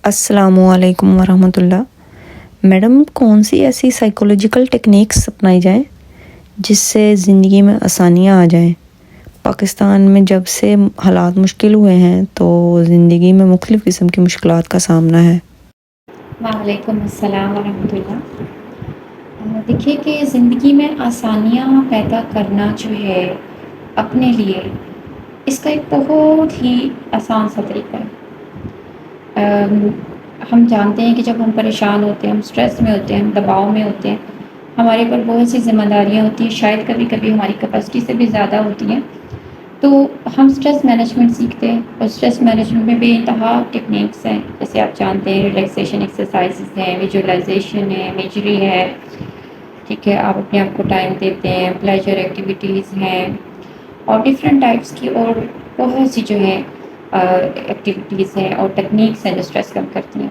السلام علیکم ورحمۃ اللہ۔ میڈم، کون سی ایسی سائیکولوجیکل ٹیکنیکس اپنائی جائیں جس سے زندگی میں آسانیاں آ جائیں؟ پاکستان میں جب سے حالات مشکل ہوئے ہیں تو زندگی میں مختلف قسم کی مشکلات کا سامنا ہے۔ وعلیکم السلام ورحمۃ اللہ۔ دیکھیے کہ زندگی میں آسانیاں پیدا کرنا جو ہے اپنے لیے، اس کا ایک بہت ہی آسان سا طریقہ ہے۔ ہم جانتے ہیں کہ جب ہم پریشان ہوتے ہیں، ہم اسٹریس میں ہوتے ہیں، ہم دباؤ میں ہوتے ہیں، ہمارے پر بہت سی ذمہ داریاں ہوتی ہیں، شاید کبھی کبھی ہماری کیپیسٹی سے بھی زیادہ ہوتی ہیں، تو ہم اسٹریس مینجمنٹ سیکھتے ہیں۔ اور اسٹریس مینجمنٹ میں بے انتہا ٹیکنیکس ہیں، جیسے آپ جانتے ہیں ریلیکسیشن ایکسرسائزز ہیں، ویژولائزیشن ہے، امیجری ہے، ٹھیک ہے، آپ اپنے آپ کو ٹائم دیتے ہیں، پلیجر ایکٹیویٹیز ہیں، اور ڈفرینٹ ٹائپس کی اور بہت سی جو ہیں ایکٹیویٹیز ہیں اور ٹیکنیکس ہیں جو اسٹریس کم کرتی ہیں۔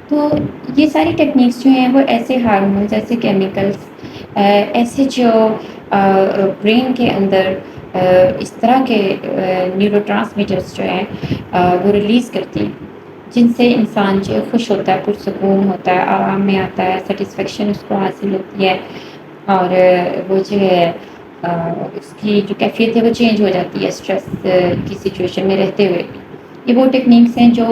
تو یہ ساری ٹیکنیکس جو ہیں وہ ایسے ہارمونس، ایسے کیمیکلس، ایسے جو برین کے اندر اس طرح کے نیورو ٹرانسمیٹرس جو ہیں وہ ریلیز کرتی ہیں، جن سے انسان جو خوش ہوتا ہے، پرسکون ہوتا ہے، آرام میں آتا ہے، سیٹسفیکشن اس کو حاصل ہوتی ہے، اور وہ جو ہے اس کی جو کیفیت ہے وہ چینج ہو جاتی ہے اسٹریس کی سچویشن میں رہتے ہوئے۔ یہ وہ ٹیکنیکس ہیں جو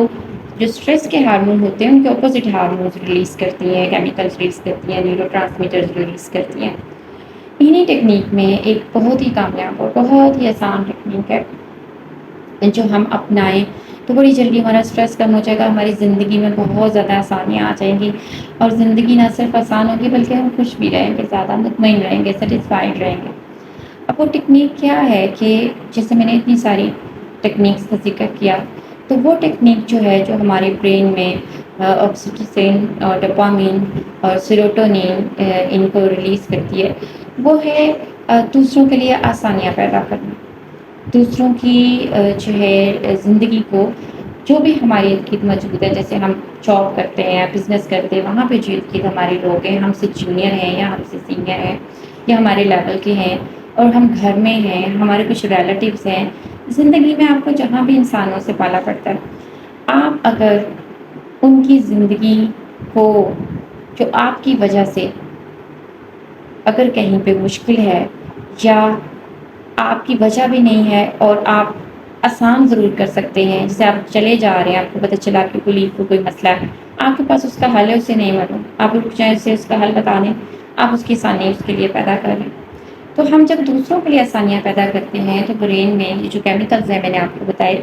اسٹریس کے ہارمون ہوتے ہیں ان کے اپوزٹ ہارمونز ریلیز کرتی ہیں، کیمیکلز ریلیز کرتی ہیں، نیورو ٹرانسمیٹرز ریلیز کرتی ہیں۔ انہی ٹیکنیک میں ایک بہت ہی کامیاب اور بہت ہی آسان ٹیکنیک ہے جو ہم اپنائیں تو بڑی جلدی ہمارا اسٹریس کم ہو جائے گا، ہماری زندگی میں بہت زیادہ آسانیاں آ جائیں گی، اور زندگی نہ صرف آسان ہوگی بلکہ ہم خوش بھی رہیں گے، زیادہ مطمئن رہیں گے، سیٹسفائیڈ رہیں گے۔ اب وہ ٹیکنیک کیا ہے کہ جیسے میں نے اتنی ساری ٹیکنیکس کا ذکر کیا، تو وہ ٹیکنیک جو ہے جو ہمارے برین میں آکسیٹوسن اور ڈوپامین اور سیروٹونین ان کو ریلیز کرتی ہے، وہ ہے دوسروں کے لیے آسانیاں پیدا کرنا، دوسروں کی جو ہے زندگی کو، جو بھی ہماری ارد گرد موجود ہے، جیسے ہم جاب کرتے ہیں یا بزنس کرتے ہیں، وہاں پہ جو ارد گرد ہمارے لوگ ہیں، ہم سے جونیئر ہیں یا ہم سے سینئر ہیں یا ہمارے لیول کے ہیں، اور ہم گھر میں ہیں، ہمارے کچھ ریلیٹیوز ہیں، زندگی میں آپ کو جہاں بھی انسانوں سے پالا پڑتا ہے، آپ اگر ان کی زندگی کو جو آپ کی وجہ سے اگر کہیں پہ مشکل ہے یا آپ کی وجہ بھی نہیں ہے اور آپ آسان ضرور کر سکتے ہیں، جیسے آپ چلے جا رہے ہیں، آپ کو پتہ چلا کہ کلیگ کو کوئی مسئلہ ہے، آپ کے پاس اس کا حل ہے، اسے نہیں معلوم، آپ رک جائیں، اسے اس کا حل بتا دیں، آپ اس کی آسانی اس کے لیے پیدا کر لیں۔ تو ہم جب دوسروں کے لیے آسانیاں پیدا کرتے ہیں تو برین میں یہ جو کیمیکلز ہیں میں نے آپ کو بتائے،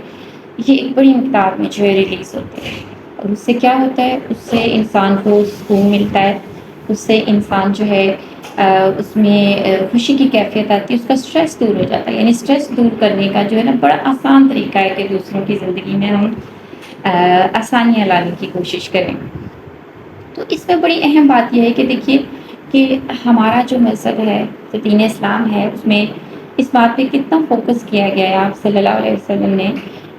یہ ایک بڑی مقدار میں جو ہے ریلیز ہوتے ہیں، اور اس سے کیا ہوتا ہے، اس سے انسان کو سکون ملتا ہے، اس سے انسان جو ہے اس میں خوشی کی کیفیت آتی ہے، اس کا اسٹریس دور ہو جاتا ہے۔ یعنی اسٹریس دور کرنے کا جو ہے نا بڑا آسان طریقہ ہے کہ دوسروں کی زندگی میں ہم آسانیاں لانے کی کوشش کریں۔ تو اس میں بڑی اہم بات یہ ہے کہ دیکھیے کہ ہمارا جو مذہب ہے، جو دین اسلام ہے، اس میں اس بات پہ کتنا فوکس کیا گیا ہے، آپ صلی اللہ علیہ وسلم نے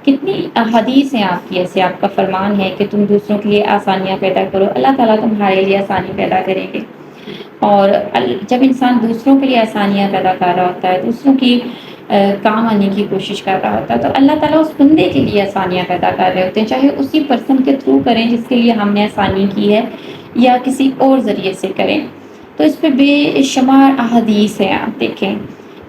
کتنی حدیث ہیں آپ کی، ایسے آپ کا فرمان ہے کہ تم دوسروں کے لیے آسانیاں پیدا کرو، اللہ تعالیٰ تمہارے لیے آسانی پیدا کریں گے۔ اور جب انسان دوسروں کے لیے آسانیاں پیدا کر رہا ہوتا ہے، دوسروں کی کام آنے کی کوشش کر رہا ہوتا ہے، تو اللہ تعالیٰ اس بندے کے لیے آسانیاں پیدا کر رہے ہوتے ہیں، چاہے اسی پرسن کے تھرو کریں جس کے لیے ہم نے آسانی کی ہے یا کسی اور ذریعے سے کریں۔ تو اس پہ بے شمار احادیث ہیں، آپ دیکھیں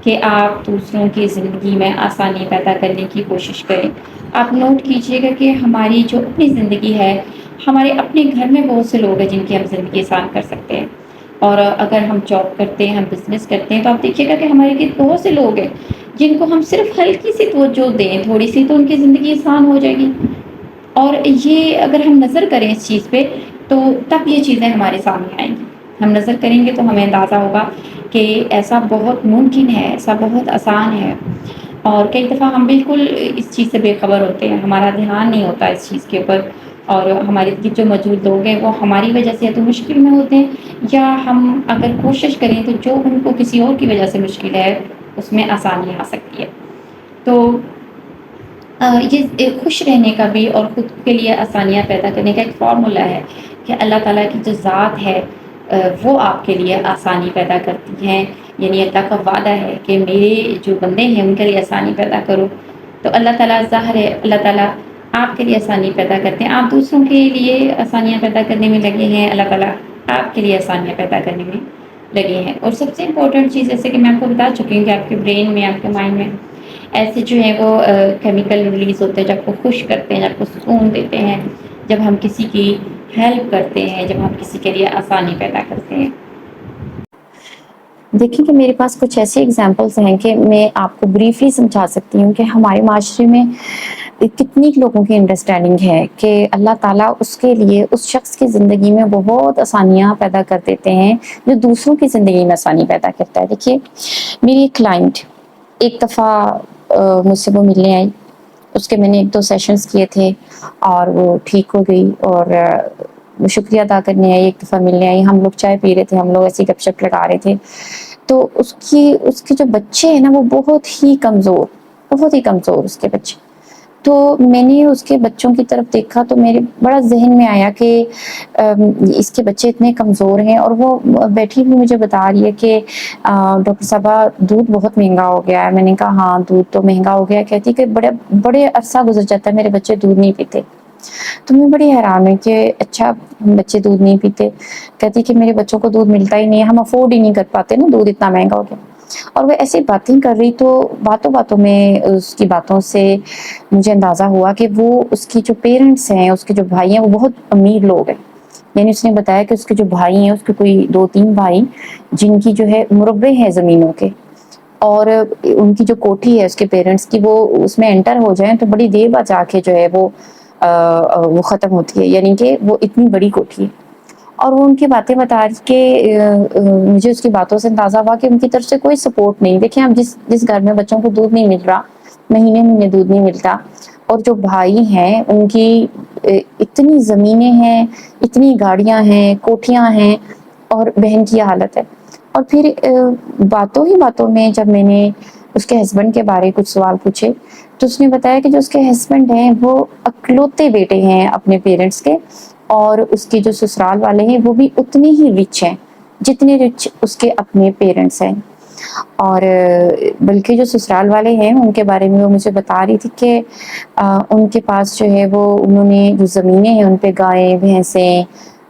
کہ آپ دوسروں کی زندگی میں آسانی پیدا کرنے کی کوشش کریں۔ آپ نوٹ کیجئے گا کہ ہماری جو اپنی زندگی ہے، ہمارے اپنے گھر میں بہت سے لوگ ہیں جن کی ہم زندگی آسان کر سکتے ہیں، اور اگر ہم جاب کرتے ہیں، ہم بزنس کرتے ہیں، تو آپ دیکھیے گا کہ ہمارے گرد بہت سے لوگ ہیں جن کو ہم صرف ہلکی سی توجہ دیں، تھوڑی سی، تو ان کی زندگی آسان ہو جائے گی۔ اور یہ اگر ہم نظر کریں اس چیز پہ تو تب یہ چیزیں ہمارے سامنے آئیں گی، ہم نظر کریں گے تو ہمیں اندازہ ہوگا کہ ایسا بہت ممکن ہے، ایسا بہت آسان ہے۔ اور کئی دفعہ ہم بالکل اس چیز سے بے خبر ہوتے ہیں، ہمارا دھیان نہیں ہوتا اس چیز کے اوپر، اور ہمارے جو موجود لوگ ہیں وہ ہماری وجہ سے یا تو مشکل میں ہوتے ہیں، یا ہم اگر کوشش کریں تو جو ان کو کسی اور کی وجہ سے مشکل ہے اس میں آسانی آ سکتی ہے۔ تو یہ خوش رہنے کا بھی اور خود کے لیے آسانیاں پیدا کرنے کا ایک فارمولا ہے کہ اللہ تعالیٰ کی جو ذات ہے وہ آپ کے لیے آسانی پیدا کرتی ہیں، یعنی اللہ کا وعدہ ہے کہ میرے جو بندے ہیں ان کے لیے آسانی پیدا کرو۔ تو اللہ تعالیٰ ظاہر ہے، اللہ تعالیٰ آپ کے لیے آسانی پیدا کرتے ہیں، آپ دوسروں کے لیے آسانیاں پیدا کرنے میں لگے ہیں، اللہ تعالیٰ آپ کے لیے آسانیاں پیدا کرنے میں لگے ہیں۔ اور سب سے امپورٹنٹ چیز جیسے کہ میں آپ کو بتا چکی ہوں کہ آپ کے برین میں، آپ کے مائنڈ میں ایسے جو ہیں وہ کیمیکل ریلیز ہوتے ہیں جو آپ کو خوش کرتے ہیں، جو آپ کو سکون دیتے ہیں، جب ہم کسی کی ہیلپ کرتے ہیں، جب ہم کسی کے لیے آسانی پیدا کرتے ہیں۔ دیکھیں کہ میرے پاس کچھ ایسے اگزامپلس ہیں کہ میں آپ کو بریفلی سمجھا سکتی ہوں کہ ہمارے معاشرے میں کتنی لوگوں کی انڈرسٹینڈنگ ہے کہ اللہ تعالیٰ اس کے لیے اس شخص کی زندگی میں بہت آسانیاں پیدا کر دیتے ہیں جو دوسروں کی زندگی میں آسانی پیدا کرتا ہے۔ دیکھیے میری ایک کلائنٹ ایک دفعہ مجھ سے وہ ملنے آئی، اس کے میں نے 1-2 سیشنز کیے تھے اور وہ ٹھیک ہو گئی، اور وہ شکریہ ادا کرنے آئی، ایک دفعہ ملنے آئی، ہم لوگ چائے پی رہے تھے، ہم لوگ ایسی گپ شپ لگا رہے تھے، تو اس کے جو بچے ہیں نا وہ بہت ہی کمزور اس کے بچے۔ تو میں نے اس کے بچوں کی طرف دیکھا تو میرے بڑا ذہن میں آیا کہ اس کے بچے اتنے کمزور ہیں، اور وہ بیٹھی ہوئی مجھے بتا رہی ہے کہ ڈاکٹر صاحبہ دودھ بہت مہنگا ہو گیا ہے۔ میں نے کہا ہاں دودھ تو مہنگا ہو گیا ہے، کہتی کہ بڑے عرصہ گزر جاتا ہے میرے بچے دودھ نہیں پیتے۔ تو میں بڑی حیران ہوئی کہ اچھا بچے دودھ نہیں پیتے، کہتی کہ میرے بچوں کو دودھ ملتا ہی نہیں ہے، ہم افورڈ ہی نہیں کر پاتے نا، دودھ اتنا مہنگا ہو گیا۔ اور وہ ایسی باتیں کر رہی تو باتوں میں اس کی باتوں سے مجھے اندازہ ہوا کہ وہ اس کی جو پیرنٹس ہیں، اس کے جو بھائی ہیں، وہ بہت امیر لوگ ہیں۔ یعنی اس نے بتایا کہ اس کے جو بھائی ہیں، اس کے کوئی 2-3 بھائی جن کی جو ہے مربع ہیں زمینوں کے، اور ان کی جو کوٹھی ہے اس کے پیرنٹس کی، وہ اس میں انٹر ہو جائیں تو بڑی دیر بعد جا کے جو ہے وہ ختم ہوتی ہے، یعنی کہ وہ اتنی بڑی کوٹھی ہے۔ اور وہ ان کی باتیں بتا رہی کہ مجھے اس کی باتوں سے اندازہ ہوا کہ ان کی طرف سے کوئی سپورٹ نہیں۔ دیکھیں اب جس گھر میں بچوں کو دودھ نہیں مل رہا، مہینے دودھ نہیں ملتا، اور جو بھائی ہیں ان کی اتنی زمینیں ہیں، اتنی گاڑیاں ہیں، کوٹھیاں ہیں، اور بہن کی حالت ہے۔ اور پھر باتوں میں جب میں نے اس کے ہسبینڈ کے بارے کچھ سوال پوچھے تو اس نے بتایا کہ جو اس کے ہسبینڈ ہیں وہ اکلوتے بیٹے ہیں اپنے پیرنٹس کے، اور اس کے جو سسرال والے ہیں وہ بھی اتنے ہی رچ ہیں جتنے رچ اس کے اپنے پیرنٹس ہیں۔ اور بلکہ جو سسرال والے ہیں ان کے بارے میں وہ مجھے بتا رہی تھی کہ ان کے پاس جو ہے وہ انہوں نے جو زمینیں ہیں ان پہ گائے، بھینسیں،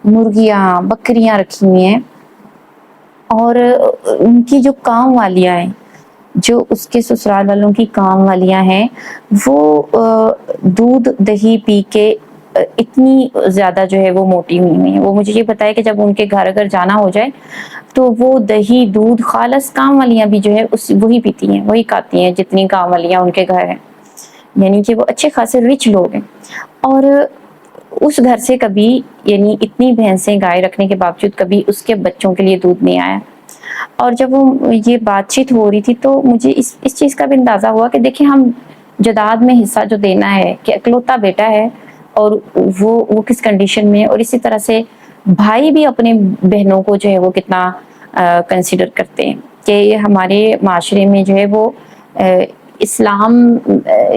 مرغیاں، بکریاں رکھی ہوئی ہیں، اور ان کی جو کام والیاں ہیں، جو اس کے سسرال والوں کی کام والیاں ہیں، وہ دودھ دہی پی کے اتنی زیادہ جو ہے وہ موٹی ہوئی ہیں۔ وہ مجھے یہ بتایا کہ جب ان کے گھر اگر جانا ہو جائے تو وہ دہی دودھ خالص کام والیاں بھی جو ہے وہی پیتی ہیں، وہی کھاتی ہیں جتنی کام والیاں ان کے گھر ہیں، یعنی کہ وہ اچھے خاصے رچ لوگ ہیں۔ اور اس گھر سے کبھی، یعنی اتنی بھینسیں گائے رکھنے کے باوجود کبھی اس کے بچوں کے لیے دودھ نہیں آیا۔ اور جب وہ یہ بات چیت ہو رہی تھی تو مجھے اس چیز کا بھی اندازہ ہوا کہ دیکھیں ہم جداد میں حصہ جو دینا ہے کہ اکلوتا بیٹا ہے اور وہ کس کنڈیشن میں، اور اسی طرح سے بھائی بھی اپنے بہنوں کو جو ہے وہ کتنا کنسیڈر کرتے ہیں کہ یہ ہمارے معاشرے میں جو ہے وہ اسلام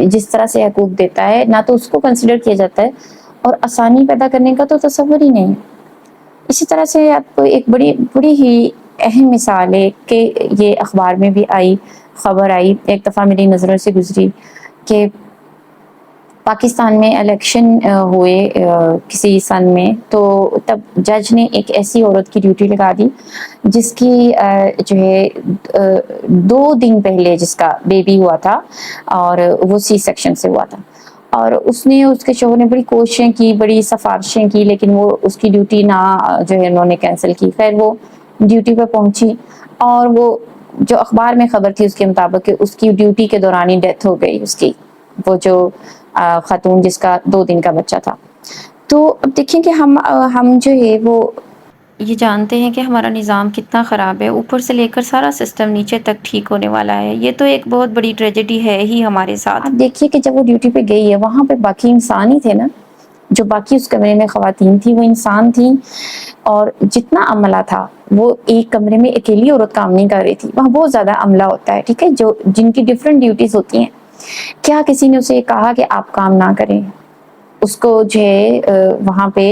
جس طرح سے حقوق دیتا ہے نہ تو اس کو کنسیڈر کیا جاتا ہے، اور آسانی پیدا کرنے کا تو تصور ہی نہیں۔ اسی طرح سے آپ کو ایک بڑی ہی اہم مثال ہے کہ یہ اخبار میں بھی خبر آئی، ایک دفعہ میری نظروں سے گزری کہ پاکستان میں الیکشن ہوئے کسی سن میں، تو تب جج نے ایک ایسی عورت کی ڈیوٹی لگا دی جس کی جو ہے 2 دن پہلے جس کا بیبی ہوا تھا، اور وہ سی سیکشن سے ہوا تھا، اور اس کے شوہر نے بڑی کوششیں کی، بڑی سفارشیں کی، لیکن وہ اس کی ڈیوٹی نہ جو ہے انہوں نے کینسل کی۔ خیر وہ ڈیوٹی پہ پہنچی، اور وہ جو اخبار میں خبر تھی اس کے مطابق کہ اس کی ڈیوٹی کے دوران ہی ڈیتھ ہو گئی اس کی، وہ جو خاتون جس کا 2 دن کا بچہ تھا۔ تو اب دیکھیں کہ ہم جو ہے وہ یہ جانتے ہیں کہ ہمارا نظام کتنا خراب ہے، اوپر سے لے کر سارا سسٹم نیچے تک ٹھیک ہونے والا ہے، یہ تو ایک بہت بڑی ٹریجڈی ہے ہی ہمارے ساتھ۔ آپ دیکھیے کہ جب وہ ڈیوٹی پہ گئی ہے وہاں پہ باقی انسان ہی تھے نا، جو باقی اس کمرے میں خواتین تھی وہ انسان تھی، اور جتنا عملہ تھا وہ ایک کمرے میں اکیلی عورت کام نہیں کر رہی تھی، وہاں بہت زیادہ عملہ ہوتا ہے، ٹھیک ہے، جن کی ڈیفرنٹ ڈیوٹیز ہوتی ہیں۔ کیا کسی نے اسے کہا کہ آپ کام نہ کریں؟ اس کو جو ہے وہاں پہ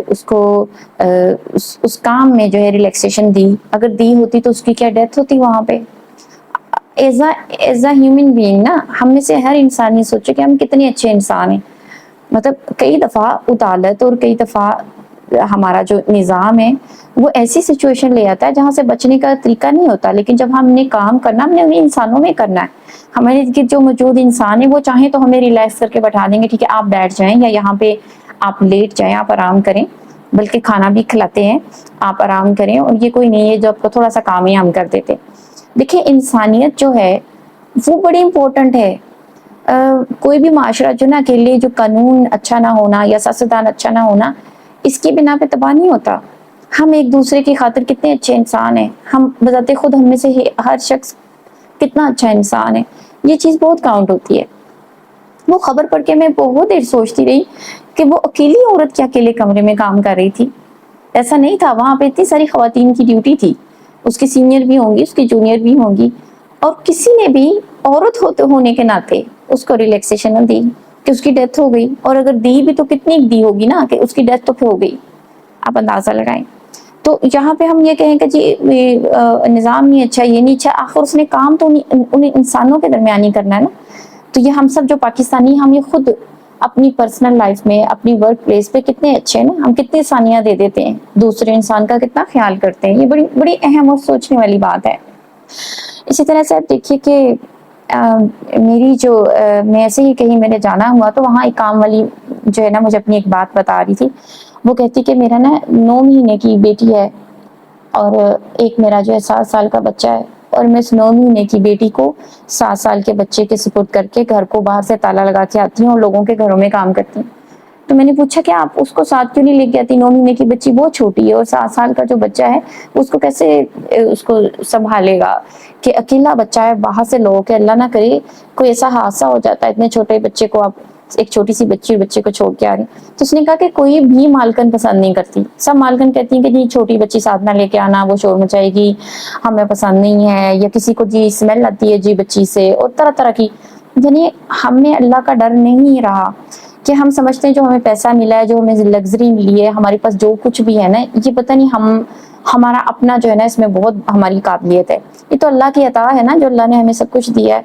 اس کو اس کام میں جو ہے ریلیکسیشن دی، اگر دی ہوتی تو اس کی کیا ڈیتھ ہوتی وہاں پہ؟ ایز اے ہیومن بینگ نا، ہم میں سے ہر انسان یہ سوچے کہ ہم کتنے اچھے انسان ہیں، مطلب کئی دفعہ عدالت اور کئی دفعہ ہمارا جو نظام ہے وہ ایسی سچویشن لے آتا ہے جہاں سے بچنے کا طریقہ نہیں ہوتا، لیکن جب ہم نے کام کرنا، ہم نے انہیں انسانوں میں کرنا ہے. ہمارے ارد جو موجود انسان ہے وہ چاہیں تو ہمیں ریلیکس کر کے بٹھا دیں گے، ٹھیک ہے آپ بیٹھ جائیں یا یہاں پہ آپ لیٹ جائیں، آپ آرام کریں، بلکہ کھانا بھی کھلاتے ہیں، آپ آرام کریں، اور یہ کوئی نہیں ہے جو آپ کو تھوڑا سا کام ہی ہم کر دیتے. دیکھیں انسانیت جو ہے وہ بڑی امپورٹنٹ ہے. کوئی بھی معاشرہ جو نا اکیلے جو قانون اچھا نہ ہونا یا سیاستدان اچھا نہ ہونا اس کی بنا پہ تباہ نہیں ہوتا. ہم ایک دوسرے کی خاطر کتنے اچھے انسان ہیں، ہم بذات خود ہم میں سے ہر شخص کتنا اچھا انسان ہے، یہ چیز بہت کاؤنٹ ہوتی ہے. وہ خبر پڑھ کے میں بہت دیر سوچتی رہی کہ وہ اکیلی عورت کیا اکیلے کمرے میں کام کر رہی تھی. ایسا نہیں تھا، وہاں پہ اتنی ساری خواتین کی ڈیوٹی تھی، اس کی سینئر بھی ہوں گی، اس کی جونیئر بھی ہوں گی، اور کسی نے بھی عورت ہونے کے ناطے اس کو ریلیکسیشن نہ دی کہ اس کی ڈیتھ ہو گئی. اور اگر دی بھی تو کتنی دی ہوگی نا کہ اس کی ڈیتھ تو ہو گئی، آپ اندازہ لگائیں. تو یہاں پہ ہم یہ کہیں کہ جی نظام نہیں اچھا، یہ نہیں اچھا، آخر اس نے کام تو انہیں انسانوں کے درمیان ہی کرنا ہے نا. تو یہ ہم سب جو پاکستانی، ہم یہ خود اپنی پرسنل لائف میں، اپنی ورک پلیس پہ کتنے اچھے ہیں نا، ہم کتنے ثانیہ دے دیتے ہیں، دوسرے انسان کا کتنا خیال کرتے ہیں. یہ بڑی بڑی اہم اور سوچنے والی بات ہے. اسی طرح سے آپ دیکھیے کہ میری جو میں ایسے ہی کہیں میں نے جانا ہوا تو وہاں ایک کام والی جو ہے نا مجھے اپنی ایک بات بتا رہی تھی. وہ کہتی کہ میرا نا 9 مہینے کی بیٹی ہے اور ایک میرا جو ہے 7 سال کا بچہ ہے، اور میں اس 9 مہینے کی بیٹی کو 7 سال کے بچے کے سپرد کر کے گھر کو باہر سے تالا لگا کے آتی ہوں اور لوگوں کے گھروں میں کام کرتی ہوں. تو میں نے پوچھا کہ آپ اس کو ساتھ کیوں نہیں لے کے آتی؟ 9 مہینے کی بچی بہت چھوٹی ہے، اور 7 سال کا جو بچہ ہے اس کو کیسے اس کو سنبھالے گا، کہ اکیلا بچہ ہے، باہر سے لوگ کہ اللہ نہ کرے کوئی ایسا حادثہ ہو جاتا ہے، اتنے چھوٹے بچے کو آپ ایک چھوٹی سی بچے کو چھوڑ کے آ رہی. تو اس نے کہا کہ کوئی بھی مالکن پسند نہیں کرتی، سب مالکن کہتی ہیں کہ جی چھوٹی بچی ساتھ نہ لے کے آنا، وہ شور مچائے گی، ہمیں پسند نہیں ہے، یا کسی کو جی اسمیل آتی ہے جی بچی سے، اور طرح طرح کی. یعنی ہم میں اللہ کا ڈر نہیں رہا کہ ہم سمجھتے ہیں جو ہمیں پیسہ ملا ہے، جو ہمیں لگژری ملی ہے، ہمارے پاس جو کچھ بھی ہے نا، یہ پتہ نہیں ہمارا اپنا جو ہے نا اس میں بہت ہماری قابلیت ہے. یہ تو اللہ کی عطا ہے نا جو اللہ نے ہمیں سب کچھ دیا ہے.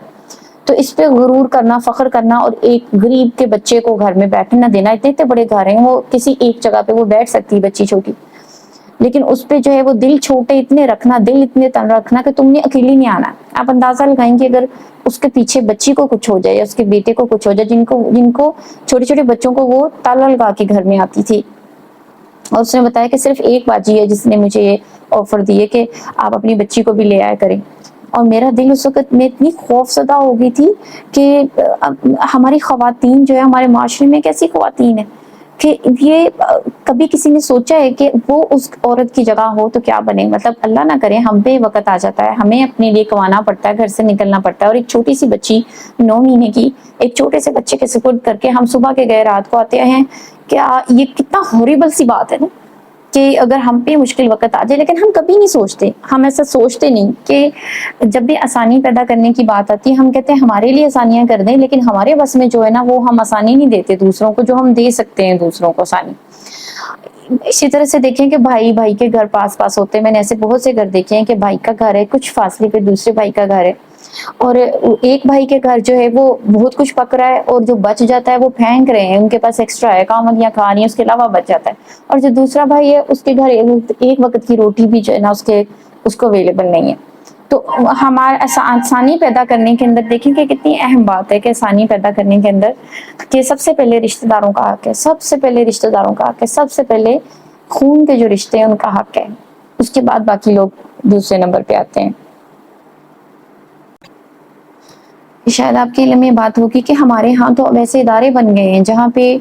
تو اس پہ غرور کرنا، فخر کرنا، اور ایک غریب کے بچے کو گھر میں بیٹھنے نہ دینا. اتنے بڑے گھر ہیں، وہ کسی ایک جگہ پہ وہ بیٹھ سکتی ہے بچی چھوٹی، لیکن اس پہ جو ہے وہ دل چھوٹے اتنے رکھنا، دل اتنے تن رکھنا کہ تم نے اکیلی نہیں آنا. آپ اندازہ لگائیں گے اگر اس کے پیچھے بچی کو کچھ ہو جائے یا اس کے بیٹے کو کچھ ہو جائے، جن کو چھوٹے چھوٹے بچوں کو وہ تالا لگا کے گھر میں آتی تھی. اور اس نے بتایا کہ صرف ایک باجی ہے جس نے مجھے یہ آفر دی ہے کہ آپ اپنی بچی کو بھی لے آیا کریں. اور میرا دل اس وقت میں اتنی خوف زدہ ہو گئی تھی کہ ہماری خواتین جو ہے ہمارے معاشرے میں کیسی خواتین ہیں کہ یہ کبھی کسی نے سوچا ہے کہ وہ اس عورت کی جگہ ہو تو کیا بنے. مطلب اللہ نہ کرے ہم پہ وقت آ جاتا ہے، ہمیں اپنے لیے کمانا پڑتا ہے، گھر سے نکلنا پڑتا ہے، اور ایک چھوٹی سی بچی 9 مہینے کی ایک چھوٹے سے بچے کے سپرد کر کے ہم صبح کے گئے رات کو آتے ہیں. کیا یہ کتنا ہاریبل سی بات ہے نا کہ اگر ہم پہ مشکل وقت آ جائے. لیکن ہم کبھی نہیں سوچتے، ہم ایسا سوچتے نہیں کہ جب بھی آسانی پیدا کرنے کی بات آتی ہے ہم کہتے ہیں ہمارے لیے آسانیاں کر دیں، لیکن ہمارے بس میں جو ہے نا وہ ہم آسانی نہیں دیتے دوسروں کو جو ہم دے سکتے ہیں دوسروں کو آسانی. اسی طرح سے دیکھیں کہ بھائی کے گھر پاس ہوتے ہیں. میں نے ایسے بہت سے گھر دیکھے ہیں کہ بھائی کا گھر ہے، کچھ فاصلے پہ دوسرے بھائی کا گھر ہے، اور ایک بھائی کے گھر جو ہے وہ بہت کچھ پک رہا ہے اور جو بچ جاتا ہے وہ پھینک رہے ہیں، ان کے پاس ایکسٹرا ہے، کاملیاں کھا رہی ہیں، اس کے علاوہ بچ جاتا ہے. اور جو دوسرا بھائی ہے اس کے گھر ایک وقت کی روٹی بھی جو ہے نا اس کو اویلیبل نہیں ہے. تو ہمارا آسانی پیدا کرنے کے اندر دیکھیں کہ کتنی اہم بات ہے کہ آسانی پیدا کرنے کے اندر کہ سب سے پہلے رشتہ داروں کا حق ہے، سب سے پہلے رشتہ داروں کا حق ہے، سب سے پہلے خون کے جو رشتے ہیں ان کا حق ہے، اس کے بعد باقی لوگ دوسرے نمبر پہ آتے ہیں. شاید آپ کے علم میں بات ہوگی کہ ہمارے ہاں تو ویسے ادارے بن گئے ہیں جہاں پہ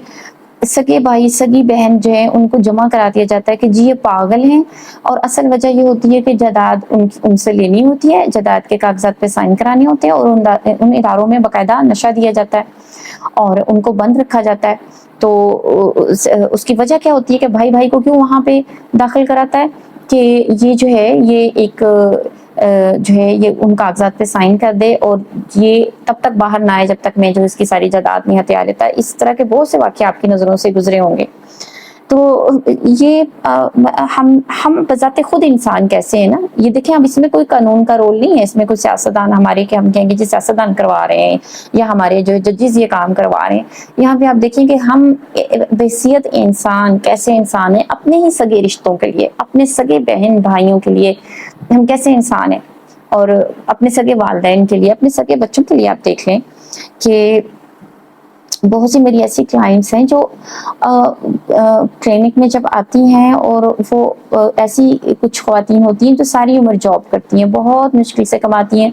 سگے بھائی سگی بہن جو ہے ان کو جمع کرا دیا جاتا ہے کہ جی یہ پاگل ہیں، اور اصل وجہ یہ ہوتی ہے کہ جائیداد ان سے لینی ہوتی ہے، جائیداد کے کاغذات پہ سائن کرانے ہوتے ہیں، اور ان اداروں میں باقاعدہ نشہ دیا جاتا ہے اور ان کو بند رکھا جاتا ہے. تو اس کی وجہ کیا ہوتی ہے کہ بھائی کو کیوں وہاں پہ داخل کراتا ہے کہ یہ جو ہے یہ ایک جو ہے یہ ان کاغذات پہ سائن کر دے اور یہ تب تک باہر نہ آئے جب تک میں جو اس کی ساری جائیداد نہیں ہتھیار لیتا ہے. اس طرح کے بہت سے واقعے آپ کی نظروں سے گزرے ہوں گے. تو یہ ہم بذات خود انسان کیسے ہیں نا، یہ دیکھیں اب اس میں کوئی قانون کا رول نہیں ہے، اس میں کوئی سیاستدان ہمارے کہ ہم کہیں گے جی سیاستدان کروا رہے ہیں یا ہمارے جو ججز یہ کام کروا رہے ہیں. یہاں پہ آپ دیکھیں کہ ہم بحیثیت انسان کیسے انسان ہیں اپنے ہی سگے رشتوں کے لیے، اپنے سگے بہن بھائیوں کے لیے ہم کیسے انسان ہیں، اور اپنے سگے والدین کے لیے، اپنے سگے بچوں کے لیے آپ دیکھ لیں کہ بہت سی میری ایسی کلائنٹس ہیں جو کلینک میں جب آتی ہیں اور وہ ایسی کچھ خواتین ہوتی ہیں جو ساری عمر جاب کرتی ہیں، بہت مشکل سے کماتی ہیں،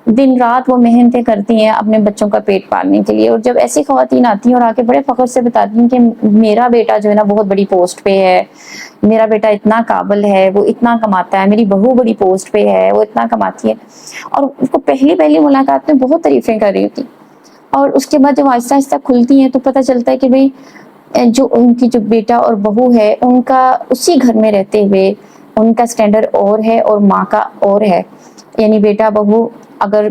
دن رات وہ محنتیں کرتی ہیں اپنے بچوں کا پیٹ پالنے کے لیے، اور جب ایسی خواتین آتی ہیں اور آ کے بڑے فخر سے بتاتی ہیں کہ میرا بیٹا جو ہے نا بہت بڑی پوسٹ پہ ہے، میرا بیٹا اتنا قابل ہے، وہ اتنا کماتا ہے، میری بہو بڑی پوسٹ پہ ہے، وہ اتنا کماتی ہے، اور اس کو پہلی ملاقات میں بہت تعریفیں کر رہی ہوتی، اور اس کے بعد جب آہستہ آہستہ کھلتی ہیں تو پتہ چلتا ہے کہ بھئی جو ان کی جو بیٹا اور بہو ہے ان کا اسی گھر میں رہتے ہوئے ان کا سٹینڈرڈ اور ہے اور ماں کا اور ہے. یعنی بیٹا بہو اگر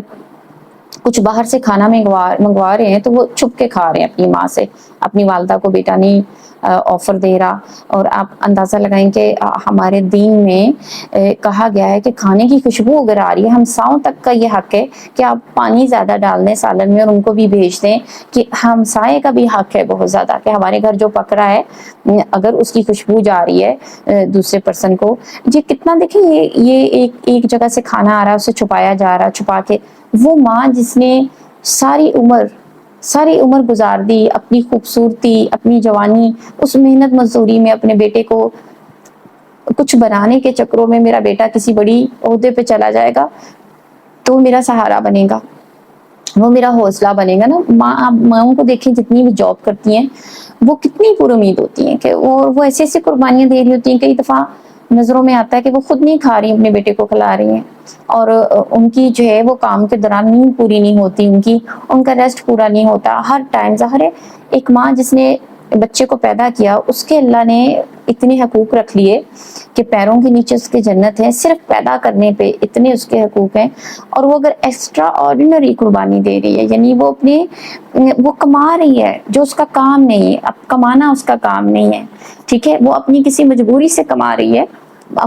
کچھ باہر سے کھانا منگوا رہے ہیں تو وہ چھپ کے کھا رہے ہیں اپنی ماں سے، اپنی والدہ کو بیٹا نہیں آفر دے رہا. اور آپ اندازہ لگائیں کہ ہمارے دین میں کہا گیا ہے کہ کھانے کی خوشبو اگر آ رہی ہے، ہمساؤں تک کا یہ حق ہے کہ آپ پانی زیادہ ڈال دیں سالن میں اور ان کو بھی بھیج دیں، کہ ہمسائے کا بھی حق ہے بہت زیادہ کہ ہمارے گھر جو پک رہا ہے اگر اس کی خوشبو جا رہی ہے دوسرے پرسن کو، یہ کتنا دیکھیں یہ ایک جگہ سے کھانا آ رہا ہے اسے چھپایا جا رہا ہے، چھپا کے وہ ماں جس نے ساری عمر گزار دی، اپنی خوبصورتی اپنی جوانی اس محنت مزدوری میں اپنے بیٹے کو کچھ بنانے کے چکروں میں، میرا بیٹا کسی بڑی عہدے پہ چلا جائے گا تو میرا سہارا بنے گا، وہ میرا حوصلہ بنے گا نا. ماؤں کو دیکھیں جتنی بھی جاب کرتی ہیں وہ کتنی پر امید ہوتی ہیں کہ وہ ایسی ایسی قربانیاں دے رہی ہوتی ہیں، کئی دفعہ نظروں میں آتا ہے کہ وہ خود نہیں کھا رہی، اپنے بیٹے کو کھلا رہی ہیں، اور ان کی جو ہے وہ کام کے دوران نیند پوری نہیں ہوتی، ان کا ریسٹ پورا نہیں ہوتا ہر ٹائم. ظاہر ہے ایک ماں جس نے بچے کو پیدا کیا اس کے اللہ نے اتنے حقوق رکھ لیے کہ پیروں کے نیچے اس کے جنت ہے، صرف پیدا کرنے پہ اتنے اس کے حقوق ہیں، اور وہ اگر ایکسٹرا آرڈینری قربانی دے رہی ہے، یعنی وہ کما رہی ہے جو اس کا کام نہیں ہے، اب کمانا اس کا کام نہیں ہے، ٹھیک ہے، وہ اپنی کسی مجبوری سے کما رہی ہے،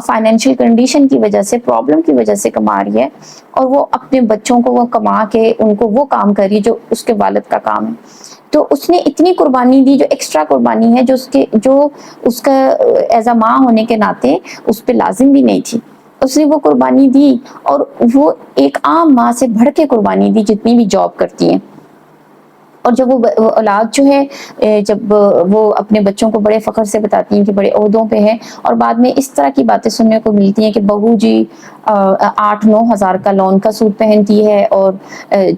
فائنینشیل کنڈیشن کی وجہ سے، پرابلم کی وجہ سے کما رہی ہے، اور وہ اپنے بچوں کو وہ کما کے ان کو وہ کام کر رہی ہے جو اس کے والد کا کام ہے. تو اس نے اتنی قربانی دی جو ایکسٹرا قربانی ہے جو اس کا ایز اے ماں ہونے کے ناطے اس پہ لازم بھی نہیں تھی، اس نے وہ قربانی دی، اور وہ ایک عام ماں سے بڑھ کے قربانی دی جتنی بھی جاب کرتی ہیں. اور جب وہ اولاد جو ہے جب وہ اپنے بچوں کو بڑے فخر سے بتاتی ہیں کہ بڑے عہدوں پہ ہیں، اور بعد میں اس طرح کی باتیں سننے کو ملتی ہیں کہ بہو جی 8-9 ہزار کا لون کا سوٹ پہنتی ہے، اور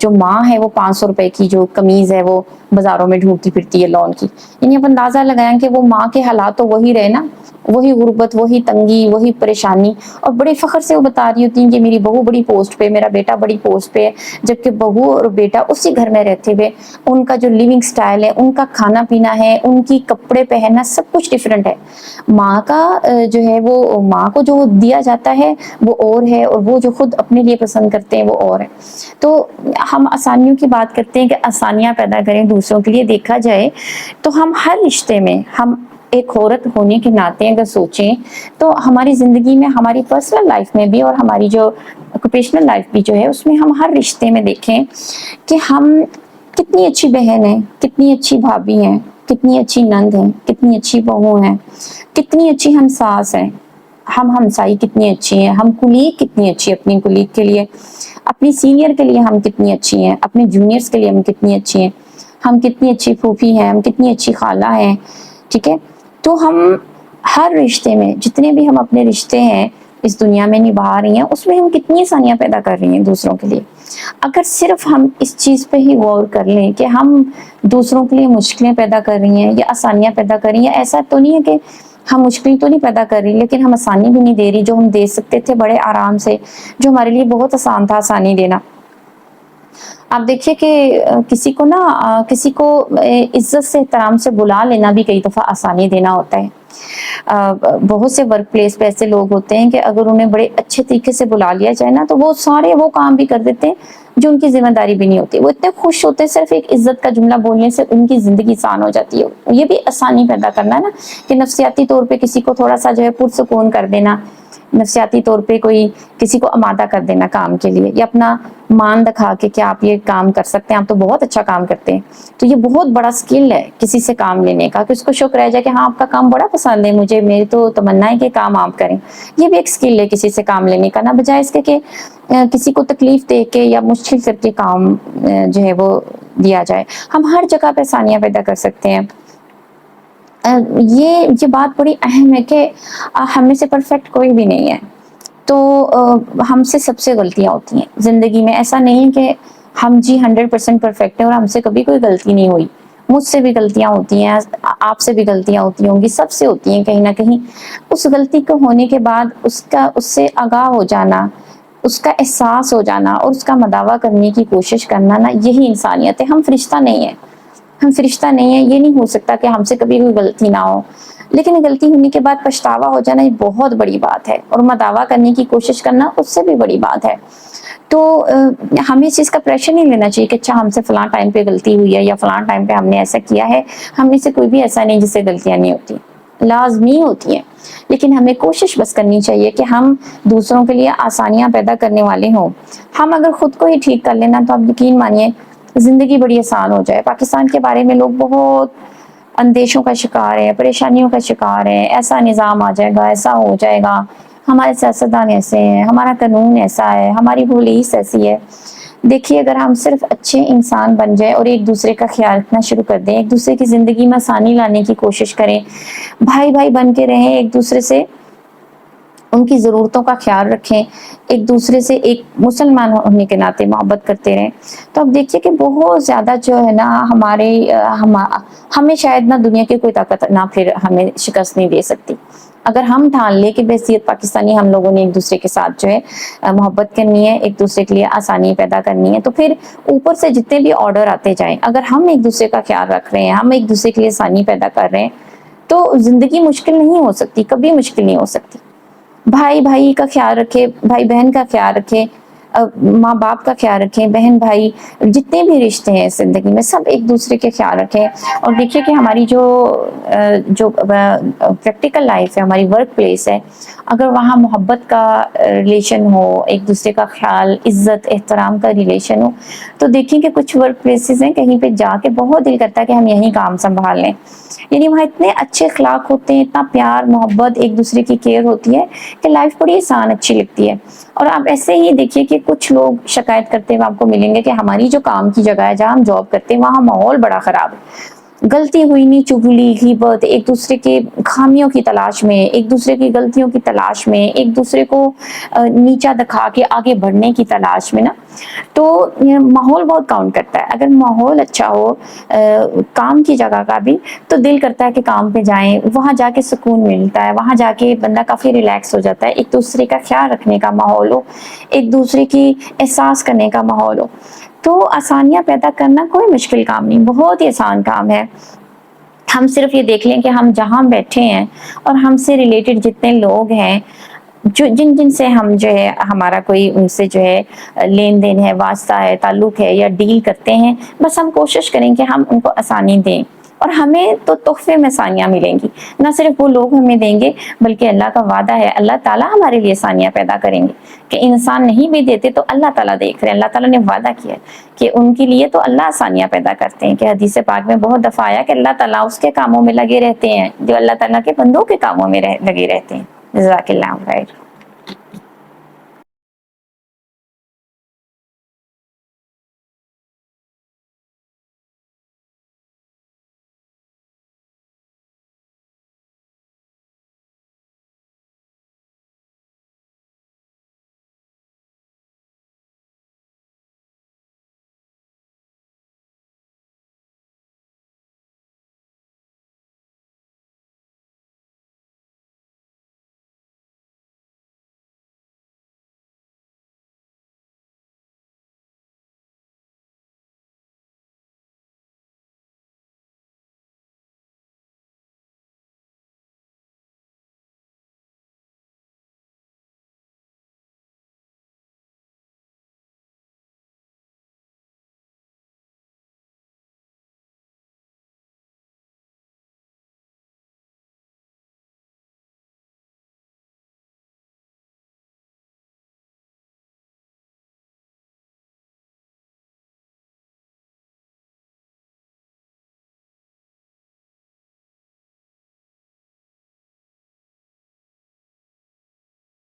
جو ماں ہے وہ 500 روپے کی جو قمیض ہے وہ بازاروں میں ڈھونڈتی پھرتی ہے لون کی. یعنی اب اندازہ لگائیں کہ وہ ماں کے حالات تو وہی رہے نا، وہی غربت، وہی تنگی، وہی پریشانی، اور بڑے فخر سے وہ بتا رہی ہوتی ہیں کہ میری بہو بڑی پوسٹ پہ، میرا بیٹا بڑی پوسٹ پہ ہے، جبکہ بہو اور بیٹا اسی گھر میں رہتے ہوئے ان کا جو لیونگ سٹائل ہے، ان کا کھانا پینا ہے، ان کی کپڑے پہننا سب کچھ ڈیفرنٹ ہے. ماں کا جو ہے وہ ماں کو جو دیا جاتا ہے وہ اور ہے، اور وہ جو خود اپنے لیے پسند کرتے ہیں وہ اور ہے. تو ہم آسانیوں کی بات کرتے ہیں کہ آسانیاں پیدا کریں دوسروں کے لیے، دیکھا جائے تو ہم ہر رشتے میں، ہم ایک عورت ہونے کے ناطے اگر سوچیں تو ہماری زندگی میں، ہماری پرسنل لائف میں بھی اور ہماری جو آکوپیشنل لائف بھی جو ہے اس میں، ہم ہر رشتے میں دیکھیں کہ ہم کتنی اچھی بہن ہیں، کتنی اچھی بھابھی ہیں، کتنی اچھی نند ہیں، کتنی اچھی بہو ہیں، کتنی اچھی ہم ساس ہیں، ہم ہمسائی کتنی اچھی ہیں، ہم کولیگ کتنی اچھی، اپنی کولیگ کے لیے، اپنی سینئر کے لیے ہم کتنی اچھی ہیں، اپنے جونیئرز کے لیے ہم کتنی اچھی ہیں، ہم کتنی اچھی پھوپھی ہیں، ہم کتنی اچھی خالہ ہیں، ٹھیک ہے. تو ہم ہر رشتے میں، جتنے بھی ہم اپنے رشتے ہیں اس دنیا میں نبھا رہی ہیں، اس میں ہم کتنی آسانیاں پیدا کر رہی ہیں دوسروں کے لیے. اگر صرف ہم اس چیز پہ ہی غور کر لیں کہ ہم دوسروں کے لیے مشکلیں پیدا کر رہی ہیں یا آسانیاں پیدا کر رہی ہیں، ایسا تو نہیں ہے کہ ہم مشکل تو نہیں پیدا کر رہی لیکن ہم آسانی بھی نہیں دے رہی، جو ہم دے سکتے تھے بڑے آرام سے، جو ہمارے لیے بہت آسان تھا آسانی دینا. آپ دیکھیے کہ کسی کو عزت سے احترام سے بلا لینا بھی کئی دفعہ آسانی دینا ہوتا ہے. بہت سے ورک پلیس پہ ایسے لوگ ہوتے ہیں کہ اگر انہیں بڑے اچھے طریقے سے بلا لیا جائے نا تو وہ سارے وہ کام بھی کر دیتے ہیں جو ان کی ذمہ داری بھی نہیں ہوتی. وہ اتنے خوش ہوتے ہیں صرف ایک عزت کا جملہ بولنے سے ان کی زندگی آسان ہو جاتی ہے. یہ بھی آسانی پیدا کرنا ہے نا کہ نفسیاتی طور پہ کسی کو تھوڑا سا جو ہے پرسکون کر دینا, نفسیاتی طور پہ کوئی کسی کو آمادہ کر دینا کام کے لیے, یا اپنا مان دکھا کے کہ آپ یہ کام کر سکتے ہیں, آپ تو بہت اچھا کام کرتے ہیں. تو یہ بہت بڑا سکل ہے کسی سے کام لینے کا, کہ اس کو شکر رہ جائے کہ ہاں آپ کا کام بڑا پسند ہے مجھے, میری تو تمنا ہے کہ کام آپ کریں. یہ بھی ایک سکل ہے کسی سے کام لینے کا, نہ بجائے اس کے کہ کسی کو تکلیف دے کے یا مشکل کر کے کام جو ہے وہ دیا جائے. ہم ہر جگہ پہ آسانیاں پیدا کر سکتے ہیں. یہ بات بڑی اہم ہے کہ ہم میں سے پرفیکٹ کوئی بھی نہیں ہے. تو ہم سے سب سے غلطیاں ہوتی ہیں زندگی میں. ایسا نہیں کہ ہم 100% پرفیکٹ ہیں اور ہم سے کبھی کوئی غلطی نہیں ہوئی. مجھ سے بھی غلطیاں ہوتی ہیں, آپ سے بھی غلطیاں ہوتی ہوں گی, سب سے ہوتی ہیں کہیں نہ کہیں. اس غلطی کو ہونے کے بعد اس سے آگاہ ہو جانا, اس کا احساس ہو جانا اور اس کا مداوع کرنے کی کوشش کرنا نا, یہی انسانیت ہے. ہم فرشتہ نہیں ہیں, ہم فرشتہ نہیں ہیں. یہ نہیں ہو سکتا کہ ہم سے کبھی کوئی غلطی نہ ہو, لیکن غلطی ہونے کے بعد پچھتاوا ہو جانا یہ بہت بڑی بات ہے, اور مداوع کرنے کی کوشش کرنا اس سے بھی بڑی بات ہے. تو ہمیں اس چیز کا پریشر نہیں لینا چاہیے کہ اچھا ہم سے فلاں ٹائم پہ غلطی ہوئی ہے یا فلاں ٹائم پہ ہم نے ایسا کیا ہے. ہم میں سے کوئی بھی ایسا نہیں جس سے غلطیاں نہیں ہوتی, لازمی ہوتی ہیں. لیکن ہمیں کوشش بس کرنی چاہیے کہ ہم دوسروں کے لیے آسانیاں پیدا کرنے والے ہوں. ہم اگر خود کو ہی ٹھیک کر لینا تو آپ یقین مانیے زندگی بڑی آسان ہو جائے. پاکستان کے بارے میں لوگ بہت اندیشوں کا شکار ہے, پریشانیوں کا شکار ہے. ایسا نظام آ جائے گا, ایسا ہو جائے گا, ہمارے سیاستدان ایسے ہیں, ہمارا قانون ایسا ہے, ہماری پولیس ایسی ہے. دیکھیے اگر ہم صرف اچھے انسان بن جائیں اور ایک دوسرے کا خیال رکھنا شروع کر دیں, ایک دوسرے کی زندگی میں آسانی لانے کی کوشش کریں, بھائی بھائی بن کے رہیں, ایک دوسرے سے ان کی ضرورتوں کا خیال رکھیں, ایک دوسرے سے ایک مسلمان ہونے کے ناطے محبت کرتے رہیں, تو اب دیکھیے کہ بہت زیادہ جو ہے نا ہمیں شاید نہ دنیا کی کوئی طاقت نہ پھر ہمیں شکست نہیں دے سکتی. اگر ہم ٹھان لے کہ بحیثیت پاکستانی ہم لوگوں نے ایک دوسرے کے ساتھ جو ہے محبت کرنی ہے, ایک دوسرے کے لیے آسانی پیدا کرنی ہے, تو پھر اوپر سے جتنے بھی آرڈر آتے جائیں, اگر ہم ایک دوسرے کا خیال رکھ رہے ہیں, ہم ایک دوسرے کے لیے آسانی پیدا کر رہے ہیں, تو زندگی مشکل نہیں ہو سکتی, کبھی مشکل نہیں ہو سکتی. بھائی بھائی کا خیال رکھے, بھائی بہن کا خیال رکھے, ماں باپ کا خیال رکھیں, بہن بھائی جتنے بھی رشتے ہیں زندگی میں سب ایک دوسرے کے خیال رکھیں. اور دیکھیے کہ ہماری جو پریکٹیکل لائف ہے, ہماری ورک پلیس ہے, اگر وہاں محبت کا ریلیشن ہو, ایک دوسرے کا خیال, عزت احترام کا ریلیشن ہو, تو دیکھیں کہ کچھ ورک پلیسز ہیں کہیں پہ جا کے بہت دل کرتا ہے کہ ہم یہیں کام سنبھال لیں. یعنی وہاں اتنے اچھے اخلاق ہوتے ہیں, اتنا پیار محبت, ایک دوسرے کی کیئر ہوتی ہے کہ لائف بڑی آسان اچھی لگتی ہے. اور آپ ایسے ہی دیکھیے کہ کچھ لوگ شکایت کرتے ہوئے آپ کو ملیں گے کہ ہماری جو کام کی جگہ ہے جہاں ہم جاب کرتے ہیں وہاں ماحول بڑا خراب ہے, غلطی ہوئی نہیں, چغلی غیبت, ایک دوسرے کے خامیوں کی تلاش میں, ایک دوسرے کی غلطیوں کی تلاش میں, ایک دوسرے کو نیچا دکھا کے آگے بڑھنے کی تلاش میں نا, تو ماحول بہت کاؤنٹ کرتا ہے. اگر ماحول اچھا ہو کام کی جگہ کا بھی, تو دل کرتا ہے کہ کام پہ جائیں, وہاں جا کے سکون ملتا ہے, وہاں جا کے بندہ کافی ریلیکس ہو جاتا ہے. ایک دوسرے کا خیال رکھنے کا ماحول ہو, ایک دوسرے کی احساس کرنے کا ماحول ہو, تو آسانیاں پیدا کرنا کوئی مشکل کام نہیں, بہت ہی آسان کام ہے. ہم صرف یہ دیکھ لیں کہ ہم جہاں بیٹھے ہیں اور ہم سے ریلیٹڈ جتنے لوگ ہیں, جن سے ہم جو ہے ہمارا کوئی ان سے جو ہے لین دین ہے, واسطہ ہے, تعلق ہے یا ڈیل کرتے ہیں, بس ہم کوشش کریں کہ ہم ان کو آسانی دیں, اور ہمیں تو تحفے میں آسانیاں ملیں گی. نہ صرف وہ لوگ ہمیں دیں گے بلکہ اللہ کا وعدہ ہے, اللہ تعالیٰ ہمارے لیے آسانیاں پیدا کریں گے. کہ انسان نہیں بھی دیتے تو اللہ تعالیٰ دیکھ رہے ہیں, اللہ تعالیٰ نے وعدہ کیا ہے کہ ان کے لیے تو اللہ آسانیاں پیدا کرتے ہیں. کہ حدیث پاک میں بہت دفعہ آیا کہ اللہ تعالیٰ اس کے کاموں میں لگے رہتے ہیں جو اللہ تعالیٰ کے بندوں کے کاموں میں لگے رہتے ہیں. جزاک اللہ خیر.